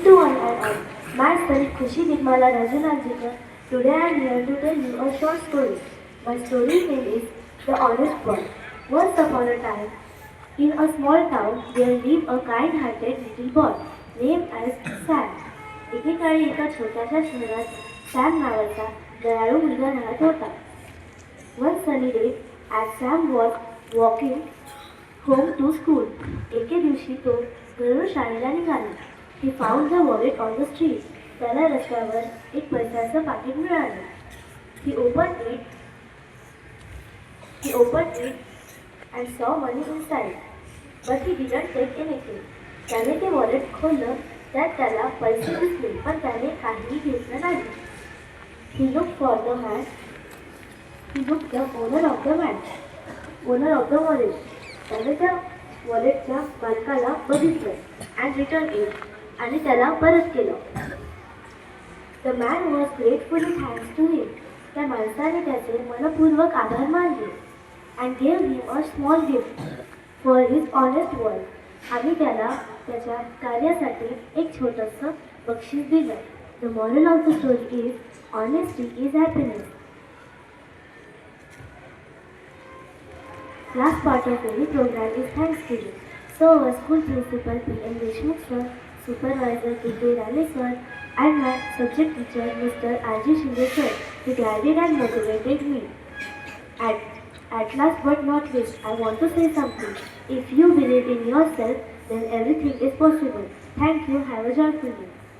to one and all. Myself, Kushi Digmala Rajananjika. Today I am here to tell you a short story. My story name is The Honest Boy. Once upon a time, in a small town, there lived a kind-hearted little boy named as Sam. एकेकाळी एका छोट्याशा शहरात Sam नावाचा दयाळू मुलगा राहत होता. One sunny day, as Sam was walking home to school, एके दिवशी तो घरून शाळेला निघाला. He found the wallet on the street. त्याला रस्त्यावर एक पैशाचं पाकिट मिळालं. He opened it and saw money inside. But he didn't take anything. त्याने ते वॉलेट खोललं. त्यात त्याला पैसे दिसले पण त्याने काहीही घेतलं नाही. He looked for the man. He looked the owner of the wallet. त्याने त्या वॉलेटच्या मालकाला बघितलं and returned it आणि त्याला परत केलं. The man was gratefully thanks to him. त्या माणसाने त्याचे मनपूर्वक आभार मानले and gave him a small gift for his honest work. आणि त्याला त्याच्या कार्यासाठी एक छोटंसं बक्षीस दिलं. The moral of the story is honesty is happiness. Last part of every program is Thanksgiving. So our school principal P.M. Deshmukh sir, supervisor P.K. Rane sir, and my subject teacher Mr. R.G. Shinde sir, who guided and motivated me. At last but not least, I want to say something. If you believe in yourself, then everything is possible. Thank you. Have a joyful day.